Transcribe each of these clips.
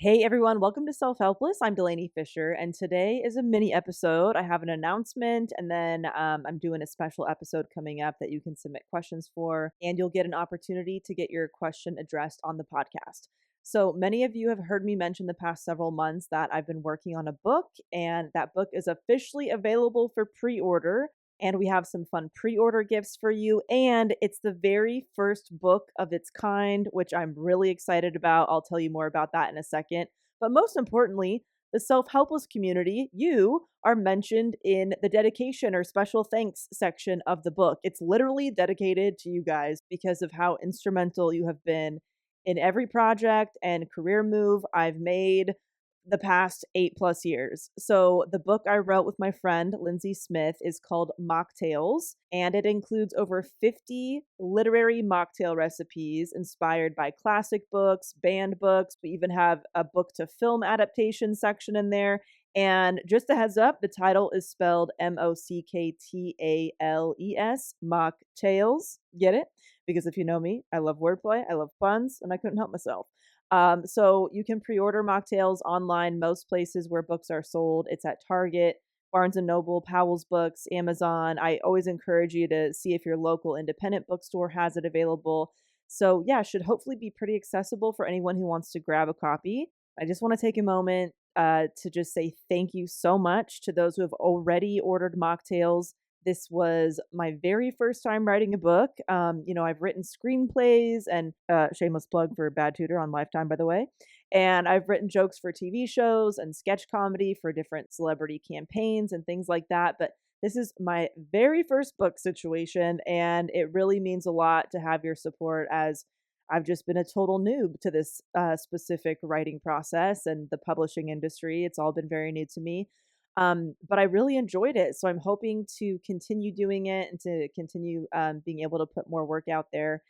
Hey everyone, welcome to Self-Helpless. I'm Delanie Fisher, and today is a mini episode. I have an announcement, and then I'm doing a special episode coming up that you can submit questions for, and you'll get an opportunity to get your question addressed on the podcast. So many of you have heard me mention the past several months that I've been working on a book, and that book is officially available for pre-order. And we have some fun pre order gifts for you. And it's the very first book of its kind, which I'm really excited about. I'll tell you more about that in a second. But most importantly, the self helpless community, you are mentioned in the dedication or special thanks section of the book. It's literally dedicated to you guys because of how instrumental you have been in every project and career move I've made the past 8+ years. So the book I wrote with my friend LINDSEY Smith is called MockTales, and it includes over 50 literary mocktail recipes inspired by classic books, banned books. We even have a book to film adaptation section in there. And just a heads up, the title is spelled Mocktails, MockTales. Get it? Because if you know me, I love wordplay, I love puns, and I couldn't help myself. So you can pre-order mocktails online most places where books are sold. It's at Target, Barnes and Noble, Powell's Books, Amazon. I always encourage you to see if your local independent bookstore has it available. So yeah, should hopefully be pretty accessible for anyone who wants to grab a copy. I just want to take a moment to just say thank you so much to those who have already ordered mocktails. This was my very first time writing a book. I've written screenplays and shameless plug for Bad Tutor on Lifetime, by the way. And I've written jokes for TV shows and sketch comedy for different celebrity campaigns and things like that. But this is my very first book situation, and it really means a lot to have your support as I've just been a total noob to this specific writing process and the publishing industry. It's all been very new to me. But I really enjoyed it. So I'm hoping to continue doing it and to continue being able to put more work out there.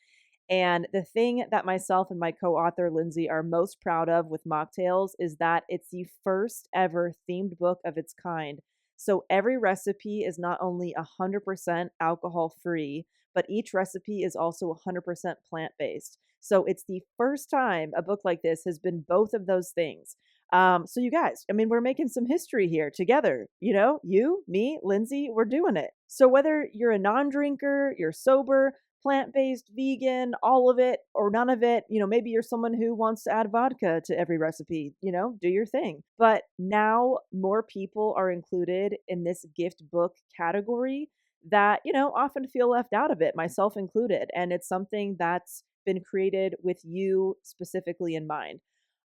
And the thing that myself and my co author, LINDSEY, are most proud of with Mocktails is that it's the first ever themed book of its kind. So every recipe is not only 100% alcohol free, but each recipe is also 100% plant based. So it's the first time a book like this has been both of those things. So you guys, I mean, we're making some history here together. You, me, LINDSEY, we're doing it. So whether you're a non-drinker, you're sober, plant-based, vegan, all of it or none of it, maybe you're someone who wants to add vodka to every recipe, do your thing. But now more people are included in this gift book category that, often feel left out of it, myself included. And it's something that's been created with you specifically in mind.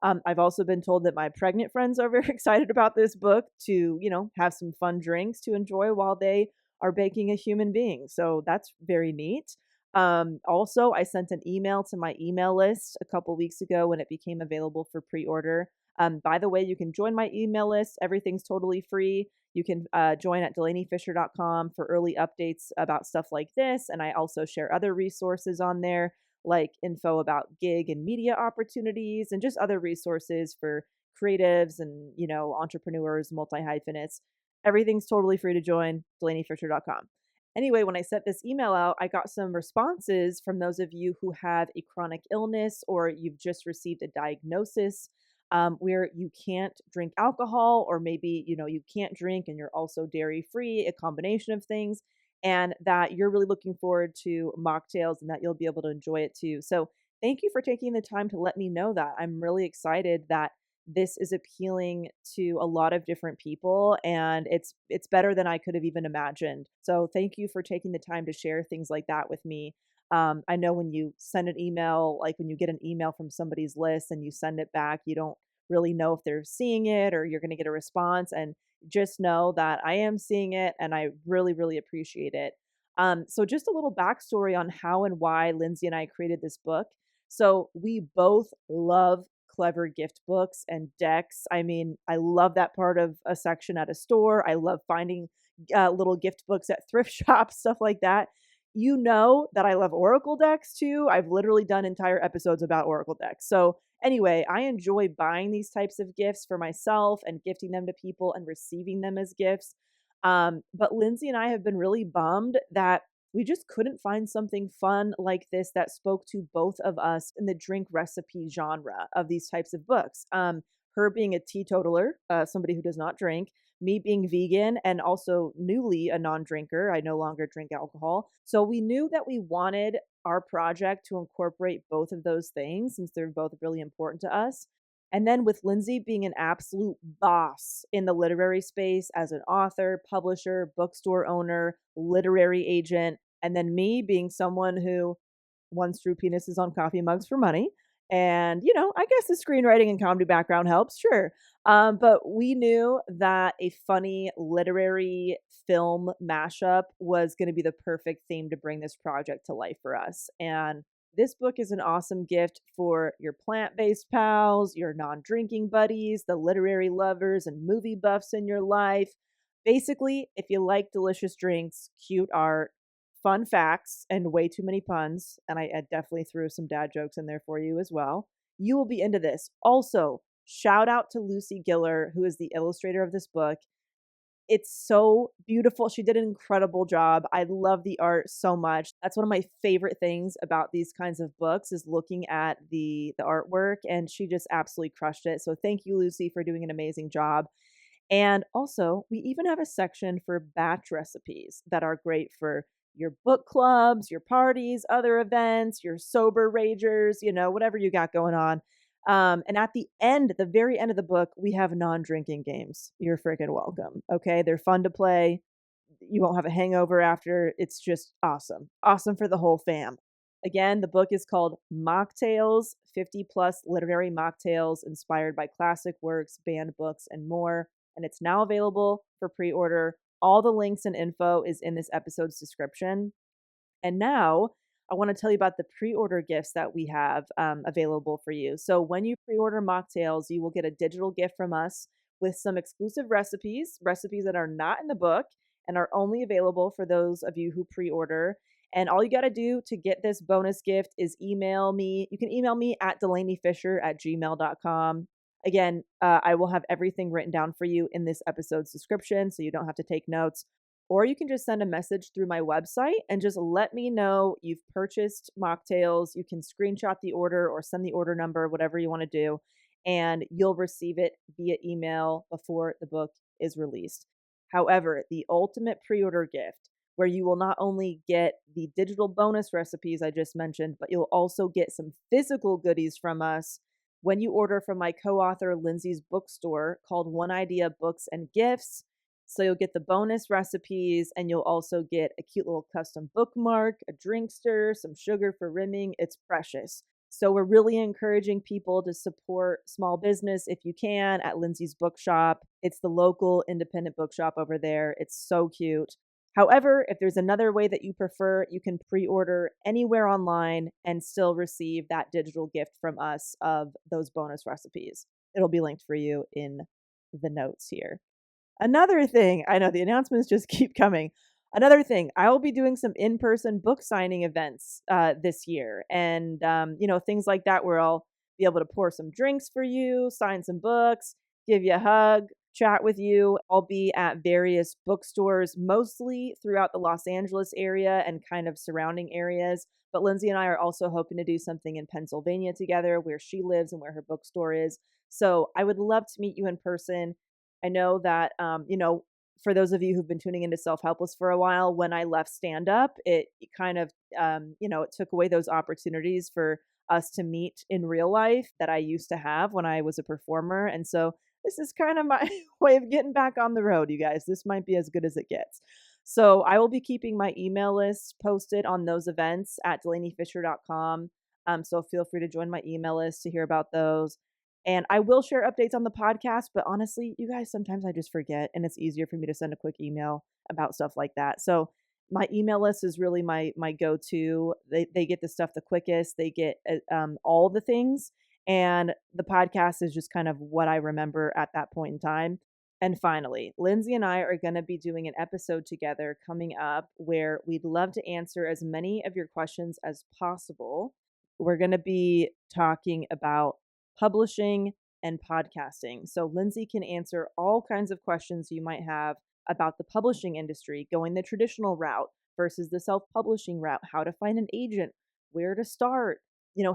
I've also been told that my pregnant friends are very excited about this book to, have some fun drinks to enjoy while they are baking a human being. So that's very neat. Also, I sent an email to my email list a couple weeks ago when it became available for pre-order. By the way, you can join my email list. Everything's totally free. You can join at delaniefisher.com for early updates about stuff like this. And I also share other resources on there, like info about gig and media opportunities and just other resources for creatives and, entrepreneurs, multi-hyphenates. Everything's totally free to join, delaniefisher.com. Anyway, when I sent this email out, I got some responses from those of you who have a chronic illness or you've just received a diagnosis where you can't drink alcohol, or maybe, you can't drink and you're also dairy free, a combination of things, and that you're really looking forward to mocktails and that you'll be able to enjoy it too. So thank you for taking the time to let me know that. I'm really excited that this is appealing to a lot of different people, and it's better than I could have even imagined. So thank you for taking the time to share things like that with me. I know when you send an email, like when you get an email from somebody's list and you send it back, you don't really know if they're seeing it or you're going to get a response. And just know that I am seeing it and I really, really appreciate it. So just a little backstory on how and why LINDSEY and I created this book. So we both love clever gift books and decks. I mean, I love that part of a section at a store. I love finding little gift books at thrift shops, stuff like that. You know that I love Oracle decks too. I've literally done entire episodes about Oracle decks. So anyway, I enjoy buying these types of gifts for myself and gifting them to people and receiving them as gifts. But LINDSEY and I have been really bummed that we just couldn't find something fun like this that spoke to both of us in the drink recipe genre of these types of books. Her being a teetotaler, somebody who does not drink, me being vegan and also newly a non-drinker. I no longer drink alcohol. So we knew that we wanted our project to incorporate both of those things since they're both really important to us. And then with Lindsay being an absolute boss in the literary space as an author, publisher, bookstore owner, literary agent, and then me being someone who once drew penises on coffee mugs for money. And, I guess the screenwriting and comedy background helps, sure. But we knew that a funny literary film mashup was going to be the perfect theme to bring this project to life for us. And this book is an awesome gift for your plant based pals, your non drinking buddies, the literary lovers and movie buffs in your life. Basically, if you like delicious drinks, cute art, fun facts, and way too many puns, and I definitely threw some dad jokes in there for you as well, you will be into this. Also, shout out to Lucy Giller, who is the illustrator of this book. It's so beautiful. She did an incredible job. I love the art so much. That's one of my favorite things about these kinds of books is looking at the artwork, and she just absolutely crushed it. So thank you, Lucy, for doing an amazing job. And also, we even have a section for batch recipes that are great for your book clubs, your parties, other events, your sober ragers, whatever you got going on. And at the end, the very end of the book, we have non-drinking games. You're freaking welcome. Okay. They're fun to play. You won't have a hangover after. It's just awesome. Awesome for the whole fam. Again, the book is called MockTales, 50 plus literary mocktails inspired by classic works, banned books, and more. And it's now available for pre-order. All the links and info is in this episode's description. And now I want to tell you about the pre-order gifts that we have available for you. So when you pre-order Mocktails, you will get a digital gift from us with some exclusive recipes that are not in the book and are only available for those of you who pre-order. And all you got to do to get this bonus gift is email me. You can email me at delaniefisher@gmail.com. Again, I will have everything written down for you in this episode's description, so you don't have to take notes. Or you can just send a message through my website and just let me know you've purchased Mocktails. You can screenshot the order or send the order number, whatever you want to do, and you'll receive it via email before the book is released. However, the ultimate pre-order gift, where you will not only get the digital bonus recipes I just mentioned, but you'll also get some physical goodies from us when you order from my co-author Lindsay's bookstore called One Idea Books and Gifts. So you'll get the bonus recipes and you'll also get a cute little custom bookmark, a drink stir, some sugar for rimming. It's precious. So we're really encouraging people to support small business if you can at Lindsay's Bookshop. It's the local independent bookshop over there. It's so cute. However, if there's another way that you prefer, you can pre-order anywhere online and still receive that digital gift from us of those bonus recipes. It'll be linked for you in the notes here. Another thing, I know the announcements just keep coming. Another thing, I will be doing some in-person book signing events this year. And, things like that where I'll be able to pour some drinks for you, sign some books, give you a hug, chat with you. I'll be at various bookstores, mostly throughout the Los Angeles area and kind of surrounding areas. But Lindsay and I are also hoping to do something in Pennsylvania together where she lives and where her bookstore is. So I would love to meet you in person. I know that, for those of you who've been tuning into Self-Helpless for a while, when I left stand-up, it kind of, it took away those opportunities for us to meet in real life that I used to have when I was a performer. And so this is kind of my way of getting back on the road, you guys. This might be as good as it gets. So I will be keeping my email list posted on those events at delaniefisher.com. So feel free to join my email list to hear about those. And I will share updates on the podcast, but honestly, you guys, sometimes I just forget and it's easier for me to send a quick email about stuff like that. So my email list is really my go-to. They get the stuff the quickest. They get all the things. And the podcast is just kind of what I remember at that point in time. And finally, Lindsay and I are going to be doing an episode together coming up where we'd love to answer as many of your questions as possible. We're going to be talking about publishing and podcasting. So Lindsay can answer all kinds of questions you might have about the publishing industry, going the traditional route, versus the self-publishing route, how to find an agent, where to start,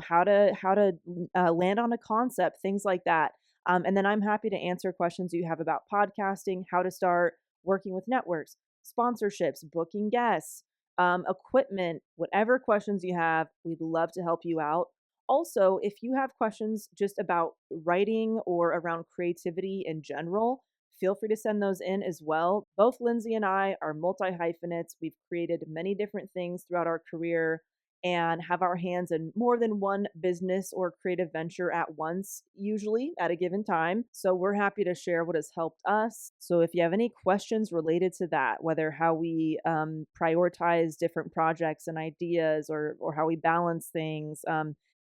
how to land on a concept, things like that. And then I'm happy to answer questions you have about podcasting, how to start working with networks, sponsorships, booking guests, equipment, whatever questions you have, we'd love to help you out. Also, if you have questions just about writing or around creativity in general, feel free to send those in as well. Both Lindsay and I are multi hyphenates. We've created many different things throughout our career and have our hands in more than one business or creative venture at once, usually at a given time. So we're happy to share what has helped us. So if you have any questions related to that, whether how we prioritize different projects and ideas, or how we balance things,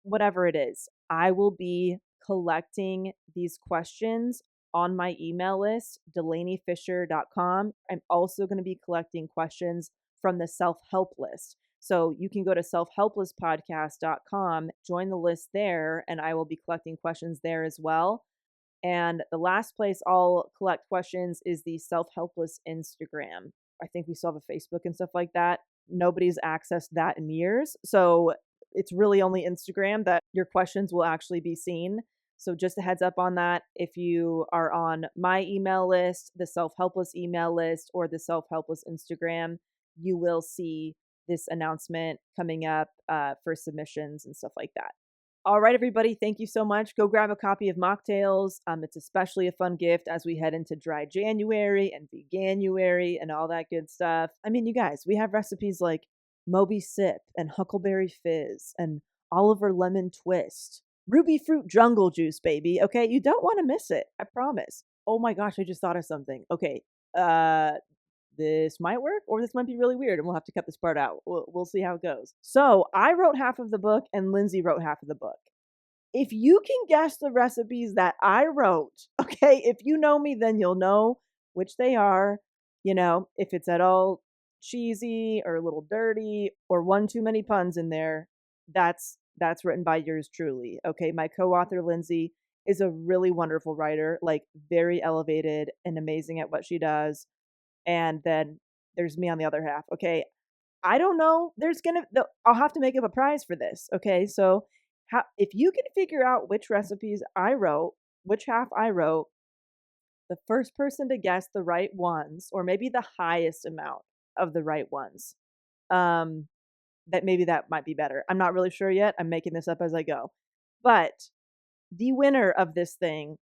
whatever it is, I will be collecting these questions on my email list, delaniefisher.com. I'm also going to be collecting questions from the self-help list. So you can go to selfhelplesspodcast.com, join the list there, and I will be collecting questions there as well. And the last place I'll collect questions is the Self-Helpless Instagram. I think we still have a Facebook and stuff like that. Nobody's accessed that in years. So it's really only Instagram that your questions will actually be seen. So just a heads up on that. If you are on my email list, the Self-Helpless email list, or the Self-Helpless Instagram, you will see this announcement coming up for submissions and stuff like that. All right, everybody, thank you so much. Go grab a copy of MockTales. It's especially a fun gift as we head into dry January and veganuary and all that good stuff. I mean, you guys, we have recipes like Moby Sip and Huckleberry Fizz and Oliver Lemon Twist, Ruby Fruit Jungle Juice, baby. Okay, you don't want to miss it. I promise. Oh my gosh, I just thought of something. Okay, this might work or this might be really weird and we'll have to cut this part out. We'll see how it goes. So I wrote half of the book and Lindsay wrote half of the book. If you can guess the recipes that I wrote, okay, if you know me, then you'll know which they are. You know, if it's at all cheesy or a little dirty or one too many puns in there, that's written by yours truly. Okay, my co-author Lindsay is a really wonderful writer, like very elevated and amazing at what she does. And then there's me on the other half. Okay, I don't know. I'll have to make up a prize for this. Okay, so if you can figure out which recipes I wrote, which half I wrote, the first person to guess the right ones, or maybe the highest amount of the right ones, that might be better. I'm not really sure yet. I'm making this up as I go. But the winner of this thing,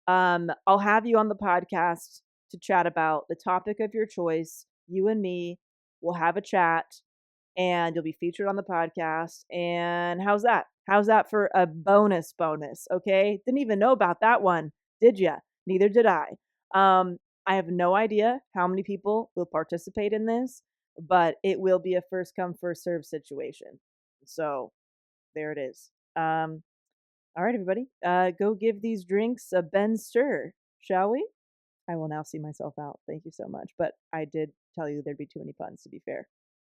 I'll have you on the podcast to chat about the topic of your choice. You and me will have a chat and you'll be featured on the podcast. And how's that? How's that for a bonus? Okay. Didn't even know about that one. Did ya? Neither did I. I have no idea how many people will participate in this, but it will be a first come, first serve situation. So there it is. All right, everybody, go give these drinks a Ben stir, shall we? I will now see myself out. Thank you so much. But I did tell you there'd be too many puns, to be fair.